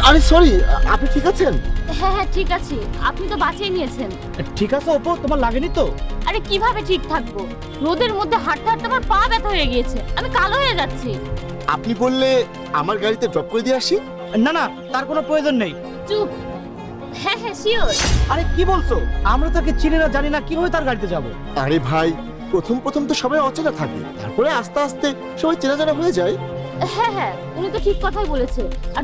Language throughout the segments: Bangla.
আরে সরি, আপনি ঠিক আছেন? হ্যাঁ হ্যাঁ ঠিক আছে, আপনি তো বাঁচিয়ে নিয়েছেন। ঠিক আছে অপু, তোমার লাগেনি তো? আরে কিভাবে ঠিক থাকবো, রোদের মধ্যে হাঁটতে হাঁটতে আমার পা ব্যথা হয়ে গিয়েছে, আমি কালো হয়ে যাচ্ছি। আপনি বললে আমার গাড়িতে ড্রপ করে দিয়ে আসি। না না, তার কোনো প্রয়োজন নেই। চুপ। হ্যাঁ হ্যাঁ শিওর। আরে কি বলছো? আমরা তাকে চিনি না জানি না, কিভাবে তার গাড়িতে যাব? আরে ভাই, প্রথম প্রথম তো সবাই অচেনা থাকে, তারপরে আস্তে আস্তে সবাই চেনা জানা হয়ে যায়। হ্যাঁ হ্যাঁ উনি তো ঠিক কথাই বলেছে। আর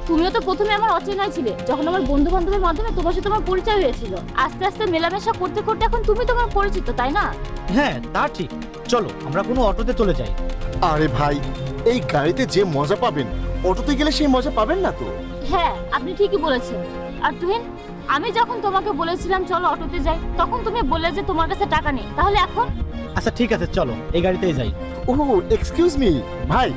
তুমিও তো প্রথমে আমার অচেনাই ছিলে, যখন আমার বন্ধু বান্ধবের মাধ্যমে তোমার সাথে আমার পরিচয় হয়েছিল। আস্তে আস্তে মেলামেশা করতে করতে এখন তুমি তোমার পরিচিত, তাই না? হ্যাঁ তা ঠিক। চলো আমরা কোনো অটোতে চলে যাই। আরে ভাই, এই গাড়িতে যে মজা পাবেন অটোতে গেলে সেই মজা পাবেন না তো। হ্যাঁ আপনি ঠিকই বলেছেন। আর আমি যখন তোমাকে বলেছিলাম চলো অটোতে যাই, তখন তুমি বললে যে তোমার কাছে টাকা নেই, তাহলে এখন? আচ্ছা ঠিক আছে, চলো এই গাড়িতেই যাই। ও এক্সকিউজ মি ভাই,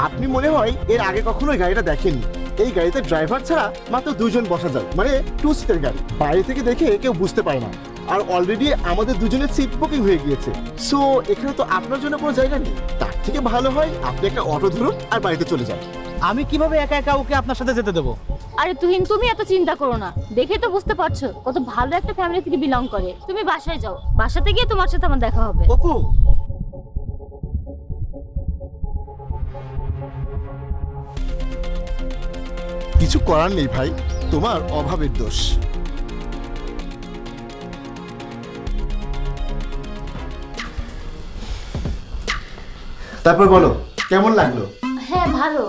আপনি মনে হয় এর আগে কখনো এই গাড়িটা দেখেননি। এই গাড়িতে ড্রাইভার ছাড়া মাত্র 2 জন বসা যায়, মানে 2 সিটের গাড়ি। বাইরে থেকে দেখে কেউ বুঝতে পারে না। আর অলরেডি আমাদের দুজনের সিট বুকিং হয়ে গিয়েছে। সো এখানে তো আপনার জন্য কোনো জায়গা নেই। তার থেকে ভালো হয় আপনি একটা অটো ধরুন আর বাড়িতে চলে যান। আমি কিভাবে একা একা ওকে আপনার সাথে যেতে দেবো? আরে তুমি এত চিন্তা করো না, দেখে তো বুঝতে পারছো কত ভালো একটা ফ্যামিলি থেকে বিলং করে। তুমি বাসায় যাও, বাসাতে গিয়ে তোমার সাথে আমার দেখা হবে। অপু, কিছু করার নেই ভাই, তোমার অভাবের দোষ। তারপর বলো, কেমন লাগলো? হ্যাঁ ভালো।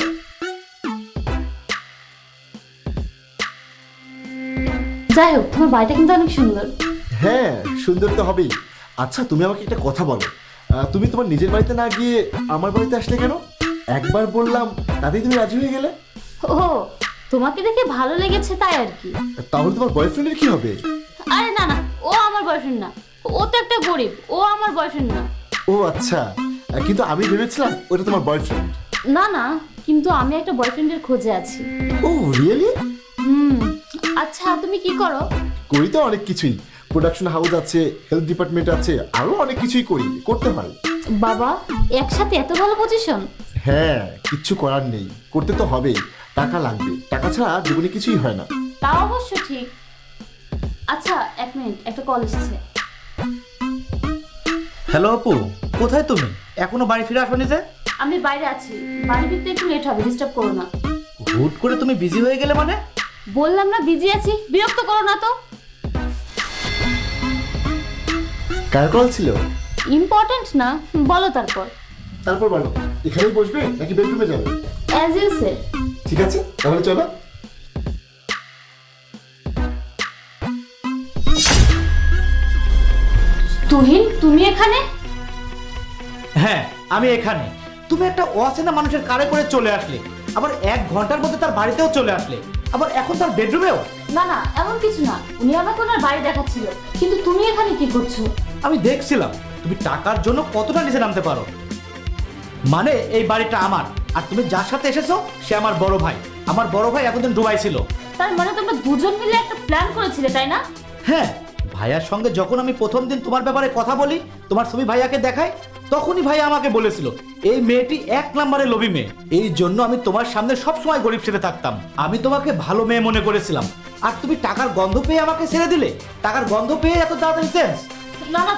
যাই হোক, তোমার বাড়িটা কিন্তু অনেক সুন্দর। হ্যাঁ সুন্দর তো হবেই। আচ্ছা তুমি আমাকে একটা কথা বলো, তুমি তোমার নিজের বাড়িতে না গিয়ে আমার বাড়িতে আসলে কেন? একবার বললাম তাতেই তুমি রাজি হয়ে গেলে। ও, তোমাকে দেখে ভালো লেগেছে তাই আর কি। তাহলে তোমার বয়ফ্রেন্ডের কি হবে? আরে না না, ও আমার বয়ফ্রেন্ড না, ও তো একটা গরিব, ও আমার বয়ফ্রেন্ড না। ও আচ্ছা, কিন্তু আমি ভেবেছিলাম ওটা তোমার বয়ফ্রেন্ড। না না, কিন্তু আমি একটা বয়ফ্রেন্ডের খোঁজে আছি। ও রিয়েলি? আচ্ছা তুমি কি করো? করি তো অনেক কিছুই। প্রোডাকশন হাউস আছে, হেলথ ডিপার্টমেন্ট আছে, আরো অনেক কিছুই করতে হয়। বাবা, একসাথে এত ভালো পজিশন? হ্যাঁ, কিচ্ছু করার নেই, করতে তো হবেই। টাকা লাগবে, টাকা ছাড়া জীবনে কিছুই হয় না। তা অবশ্য ঠিক। আচ্ছা এক মিনিট, একটা কল এসেছে। হ্যালো অপু, কোথায় তুমি? এখনো বাড়ি ফিরে আসোনি যে? আমি বাইরে আছি, বাড়ি ফিরতে একটু লেট হবে, ডিস্টার্ব করো না। হুট করে তুমি বিজি হয়ে গেলে মানে? বললাম না বিজি আছি, বিরক্ত করো না তো। কার কল ছিল? ইম্পর্টেন্ট না, বলো তারপর। তারপর বলো, এখানেই বসবে নাকি বেডরুমে যাবে? অ্যাজ ইউ সে। ঠিক আছে তাহলে চলো। তুমি এখানে? হ্যাঁ আমি এখানে। তুমি একটা অচেনা মানুষের কারে করে চলে আসলে, আবার 1 ঘন্টার মধ্যে তার বাড়িতেও চলে আসলে, আবার এখন তার বেডরুমেও। না না এমন কিছু না, উনি আমাকে ওনার বাড়ি দেখাচ্ছিল। কিন্তু তুমি এখানে কি করছো? আমি দেখছিলাম তুমি টাকার জন্য কতটা নিচে নামতে পারো। মানে এই বাড়িটা আমার, আর তুমি যার সাথে এসেছো সে আমার বড় ভাই। আমার বড় ভাই এতদিন দুবাই ছিল। তার মানে তোমরা দুজন মিলে একটা প্ল্যান করেছিলে, তাই না? হ্যাঁ, ভাইয়ার সঙ্গে যখন আমি প্রথম দিন তোমার ব্যাপারে কথা বলি, তোমার ছবি ভাইয়াকে দেখাই, তখনই ভাইয়া আমাকে বলেছিল এই মেয়েটি 1 নম্বরে লোভী মেয়ে। এই জন্য আমি তোমার সামনে সবসময় গরিব সেজে থাকতাম। আমি তোমাকে ভালো মেয়ে মনে করেছিলাম, আর তুমি টাকার গন্ধ পেয়ে আমাকে ছেড়ে দিলে। টাকার গন্ধ পেয়ে এত তাড়াতাড়ি চেঞ্জ? না না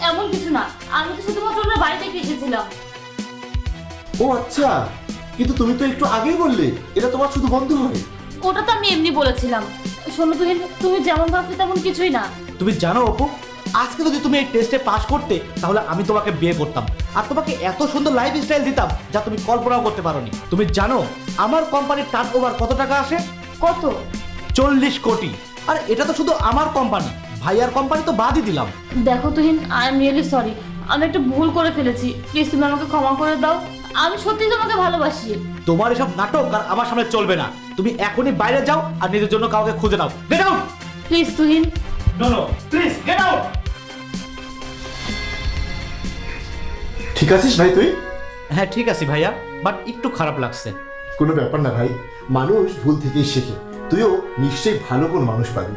এমন কিছু না, আমি তো শুধুমাত্র ওনার বাড়িতে এসেছিলাম। ও আচ্ছা, কিন্তু তুমি তো একটু আগেই বললে এটা তোমার শুধু বন্ধু হয়। ওটা তো আমি এমনি বলেছিলাম। শোনো তুমি যেমন ভাবছো তেমন কিছুই না। তুমি জানো অপু, আজকে যদি তুমি এই টেস্টে পাস করতে তাহলে আমি তোমাকে বিয়ে করতাম, আর তোমাকে এত সুন্দর লাইফ স্টাইল দিতাম যা তুমি কল্পনাও করতে পারোনি। তুমি জানো আমার কোম্পানির টার্ন ওভার কত টাকা আসে? কত? 40 কোটি। আর এটা তো শুধু আমার কোম্পানি, ভাইয়ার কোম্পানি তো বাদই দিলাম। দেখো আই এম রিয়েলি সরি, আমি একটা ভুল করে ফেলেছি, প্লিজ তুমি আমাকে ক্ষমা করে দাও। আমি সত্যি তোমাকে ভালোবাসি। তোমার এসব নাটক আর আমার সামনে চলবে না। তুমি এখনই বাইরে যাও আর নিজের জন্য কাউকে খুঁজে নাও। Get out please no no please get out. ঠিক আছিস ভাই তুই? হ্যাঁ ঠিক আছে ভাইয়া, বাট একটু খারাপ লাগছে। কোনো ব্যাপার না ভাই, মানুষ ভুল থেকেই শেখে। তুইও নিশ্চয়ই ভালো কোন মানুষ পাবি।